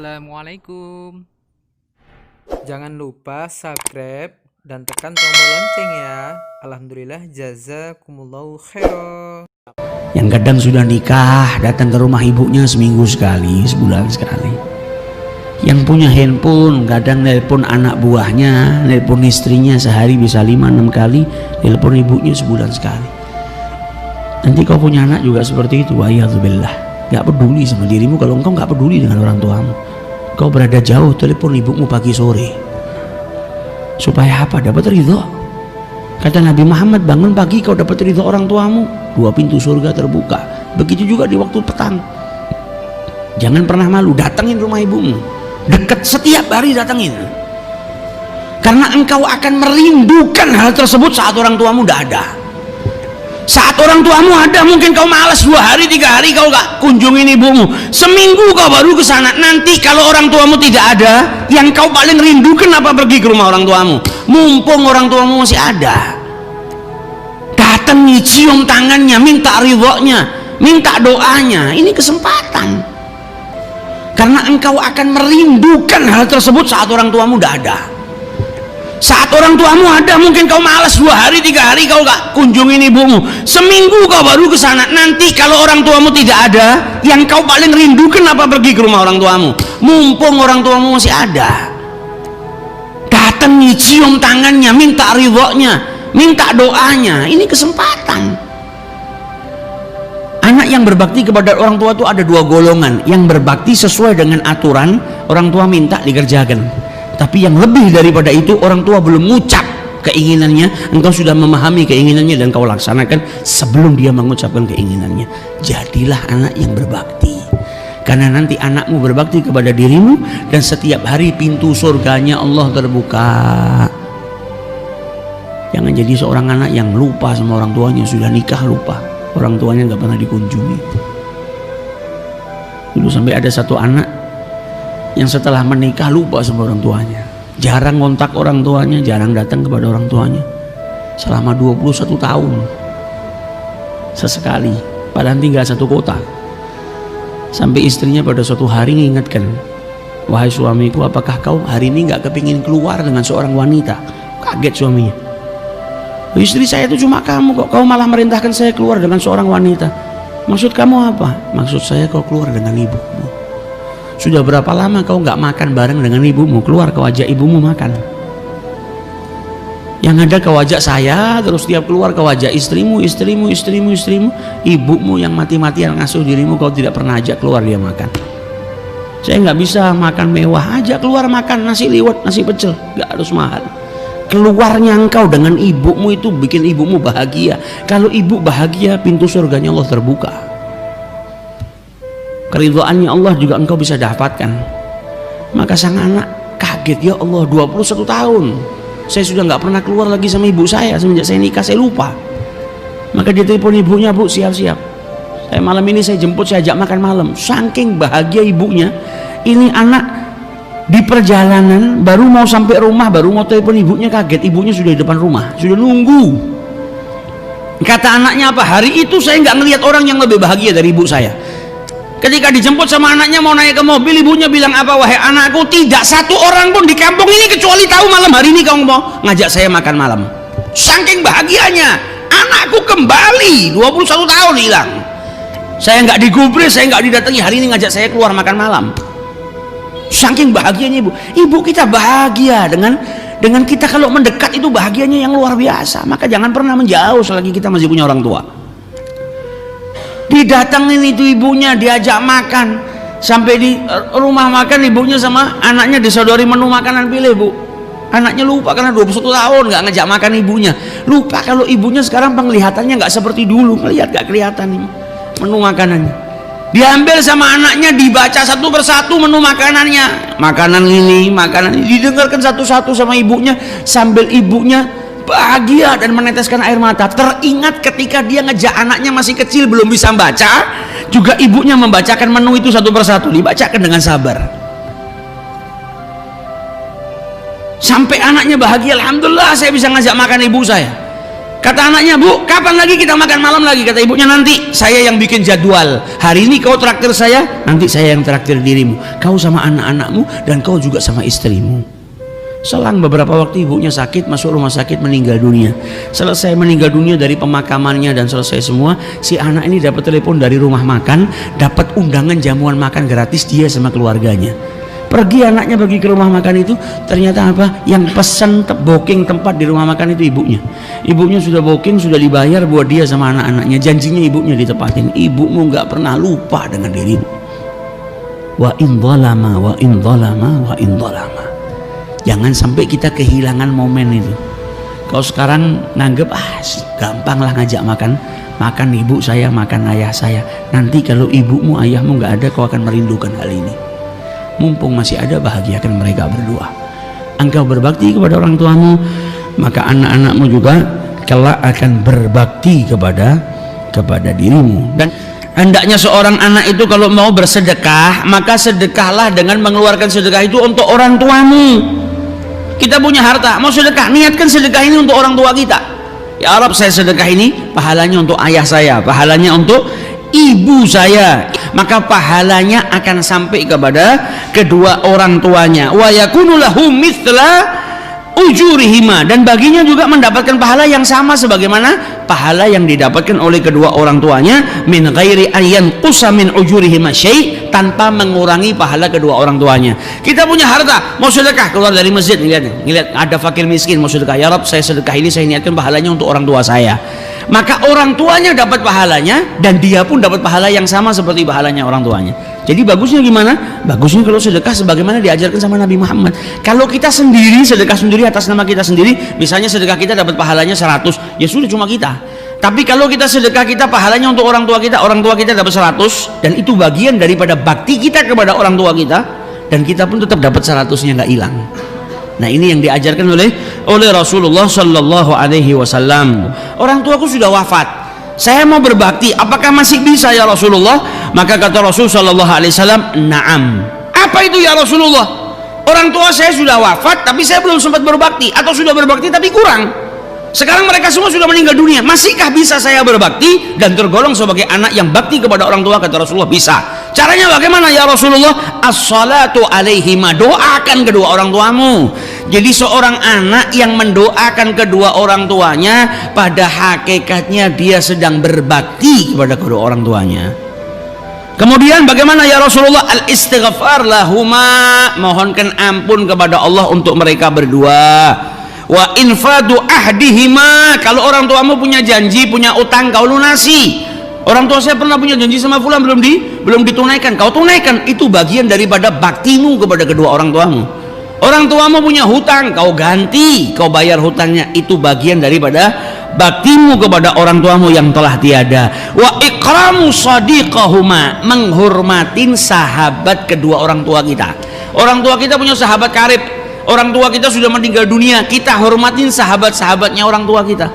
Assalamualaikum. Jangan lupa subscribe dan tekan tombol lonceng ya. Alhamdulillah, jazakumullahu khairan. Yang kadang sudah nikah datang ke rumah ibunya seminggu sekali, sebulan sekali. Yang punya handphone kadang nelpon anak buahnya, nelpon istrinya sehari bisa 5-6 kali, nelpon ibunya sebulan sekali. Nanti kau punya anak juga seperti itu, wa'iyadzubillah. Gak peduli sama dirimu kalau engkau gak peduli dengan orang tuamu. Kau berada jauh, telepon ibumu pagi sore. Supaya apa? Dapat ridho. Kata Nabi Muhammad, bangun pagi kau dapat ridho orang tuamu, 2 pintu surga terbuka. Begitu juga di waktu petang. Jangan pernah malu, datangin rumah ibumu. Dekat, setiap hari datangin. Karena engkau akan merindukan hal tersebut saat orang tuamu tidak ada. Saat orang tuamu ada, mungkin kau malas 2 hari 3 hari kau gak kunjungin ibumu. Seminggu kau baru ke sana. Nanti kalau orang tuamu tidak ada, yang kau paling rindukan apa pergi ke rumah orang tuamu? Mumpung orang tuamu masih ada. Datangi, cium tangannya, minta ridhonya, minta doanya. Ini kesempatan. Karena engkau akan merindukan hal tersebut saat orang tuamu tidak ada. Saat orang tuamu ada, mungkin kau malas 2 hari 3 hari kau gak kunjungin ibumu. Seminggu kau baru ke sana. Nanti kalau orang tuamu tidak ada, yang kau paling rindukan apa pergi ke rumah orang tuamu? Mumpung orang tuamu masih ada. Datangi, cium tangannya, minta ridhonya, minta doanya. Ini kesempatan. Anak yang berbakti kepada orang tua itu ada 2 golongan. Yang berbakti sesuai dengan aturan orang tua minta dikerjakan. Tapi yang lebih daripada itu, orang tua belum mengucap keinginannya, engkau sudah memahami keinginannya dan kau laksanakan sebelum dia mengucapkan keinginannya. Jadilah anak yang berbakti. Karena nanti anakmu berbakti kepada dirimu dan setiap hari pintu surganya Allah terbuka. Jangan jadi seorang anak yang lupa sama orang tuanya, sudah nikah lupa. Orang tuanya nggak pernah dikunjungi. Dulu sampai ada satu anak yang setelah menikah lupa sama orang tuanya, jarang kontak orang tuanya, jarang datang kepada orang tuanya selama 21 tahun. Sesekali, padahal tinggal satu kota. Sampai istrinya pada suatu hari mengingatkan, wahai suamiku, apakah kau hari ini gak kepingin keluar dengan seorang wanita? Kaget suaminya, istri saya itu cuma kamu kok, kau malah merintahkan saya keluar dengan seorang wanita. Maksud kamu apa? Maksud saya kau keluar dengan ibumu. Sudah berapa lama kau nggak makan bareng dengan ibumu? Keluar kau ajak ibumu makan. Yang ada kau ajak saya, terus tiap keluar kau ajak istrimu. Ibumu yang mati-matian ngasuh dirimu, kau tidak pernah ajak keluar dia makan. Saya nggak bisa makan mewah, ajak keluar makan nasi liwet, nasi pecel, nggak harus mahal. Keluarnya engkau dengan ibumu itu bikin ibumu bahagia. Kalau ibu bahagia, pintu surganya Allah terbuka. Keridhaannya Allah juga engkau bisa dapatkan. Maka sang anak kaget, ya Allah, 21 tahun saya sudah nggak pernah keluar lagi sama ibu saya. Semenjak saya nikah saya lupa. Maka dia telepon ibunya, bu siap-siap, saya malam ini saya jemput, saya ajak makan malam. Saking bahagia ibunya. Ini anak di perjalanan baru mau sampai rumah, baru mau telepon ibunya, kaget ibunya sudah di depan rumah, sudah nunggu. Kata anaknya apa? Hari itu saya nggak ngelihat orang yang lebih bahagia dari ibu saya. Ketika dijemput sama anaknya mau naik ke mobil, ibunya bilang apa? Wahai anakku, tidak satu orang pun di kampung ini kecuali tahu malam hari ini kau mau ngajak saya makan malam. Saking bahagianya, anakku kembali 21 tahun hilang. Saya nggak digubris, saya nggak didatangi, hari ini ngajak saya keluar makan malam. Saking bahagianya ibu. Ibu kita bahagia dengan kita kalau mendekat itu bahagianya yang luar biasa. Maka jangan pernah menjauh selagi kita masih punya orang tua. Didatengin itu ibunya, diajak makan, sampai di rumah makan ibunya sama anaknya disodori menu makanan, pilih bu. Anaknya lupa karena 21 tahun nggak ngajak makan ibunya. Lupa kalau ibunya sekarang penglihatannya nggak seperti dulu, ngelihat nggak kelihatan nih menu makanannya. Diambil sama anaknya, dibaca satu persatu menu makanannya, makanan ini, didengarkan satu-satu sama ibunya, sambil ibunya bahagia dan meneteskan air mata. Teringat ketika dia ngejak anaknya masih kecil belum bisa baca, juga ibunya membacakan menu itu satu persatu, dibacakan dengan sabar. Sampai anaknya bahagia, alhamdulillah saya bisa ngajak makan ibu saya. Kata anaknya, "Bu, kapan lagi kita makan malam lagi?" Kata ibunya, "Nanti saya yang bikin jadwal. Hari ini kau traktir saya, nanti saya yang traktir dirimu. Kau sama anak-anakmu dan kau juga sama istrimu." Selang beberapa waktu ibunya sakit, masuk rumah sakit, meninggal dunia. Selesai meninggal dunia dari pemakamannya dan selesai semua, si anak ini dapat telepon dari rumah makan, dapat undangan jamuan makan gratis dia sama keluarganya. Pergi anaknya pergi ke rumah makan itu, ternyata apa? Yang pesan booking tempat di rumah makan itu ibunya. Ibunya sudah booking, sudah dibayar buat dia sama anak-anaknya. Janjinya ibunya ditepatin. Ibumu nggak pernah lupa dengan dirimu. Wa in dhalama wa in dhalama wa in dhalama. Jangan sampai kita kehilangan momen itu. Kau sekarang nganggep gampang lah ngajak makan ibu saya, makan ayah saya. Nanti kalau ibumu ayahmu nggak ada, kau akan merindukan hal ini. Mumpung masih ada, bahagiakan mereka berdua. Engkau berbakti kepada orang tuamu, maka anak-anakmu juga kelak akan berbakti kepada dirimu. Dan hendaknya seorang anak itu kalau mau bersedekah, maka sedekahlah dengan mengeluarkan sedekah itu untuk orang tuamu. Kita punya harta, mau sedekah, niatkan sedekah ini untuk orang tua kita. Ya Rabb, saya sedekah ini pahalanya untuk ayah saya, pahalanya untuk ibu saya, maka pahalanya akan sampai kepada kedua orang tuanya. Wa yakunu lahu mithla ujurihima, dan baginya juga mendapatkan pahala yang sama sebagaimana pahala yang didapatkan oleh kedua orang tuanya, min ghairi ayyan qusa min ujurihima syai', tanpa mengurangi pahala kedua orang tuanya. Kita punya harta, mau sedekah, keluar dari masjid, ngeliat ada fakir miskin, mau sedekah, ya Rabb, saya sedekah ini saya niatkan pahalanya untuk orang tua saya. Maka orang tuanya dapat pahalanya dan dia pun dapat pahala yang sama seperti pahalanya orang tuanya. Jadi bagusnya gimana? Bagusnya kalau sedekah sebagaimana diajarkan sama Nabi Muhammad. Kalau kita sendiri sedekah sendiri atas nama kita sendiri, misalnya sedekah kita dapat pahalanya 100, ya sudah cuma kita. Tapi kalau kita sedekah kita pahalanya untuk orang tua kita dapat 100, dan itu bagian daripada bakti kita kepada orang tua kita, dan kita pun tetap dapat 100-nya nggak hilang. Nah, ini yang diajarkan oleh Rasulullah Sallallahu Alaihi Wasallam. Orang tuaku sudah wafat, saya mau berbakti, apakah masih bisa ya Rasulullah? Maka kata Rasul Sallallahu Alaihi Wasallam, "Na'am." Apa itu ya Rasulullah? Orang tua saya sudah wafat, tapi saya belum sempat berbakti, atau sudah berbakti tapi kurang. Sekarang mereka semua sudah meninggal dunia, masihkah bisa saya berbakti dan tergolong sebagai anak yang bakti kepada orang tua? Kata Rasulullah, bisa. Caranya bagaimana ya Rasulullah? As-salatu alaihima, doakan kedua orang tuamu. Jadi seorang anak yang mendoakan kedua orang tuanya, pada hakikatnya dia sedang berbakti kepada kedua orang tuanya. Kemudian bagaimana ya Rasulullah? Al-istighfar lahuma, mohonkan ampun kepada Allah untuk mereka berdua. Wa infadu ahdihima, kalau orang tuamu punya janji, punya utang, kau lunasi. Orang tua saya pernah punya janji sama fulan, belum ditunaikan, kau tunaikan. Itu bagian daripada baktimu kepada kedua orang tuamu. Orang tuamu punya hutang, kau ganti, kau bayar hutangnya. Itu bagian daripada baktimu kepada orang tuamu yang telah tiada. Wa ikramu sadiqahuma, menghormatin sahabat kedua orang tua kita. Orang tua kita punya sahabat karib, orang tua kita sudah meninggal dunia, kita hormatin sahabat-sahabatnya orang tua kita.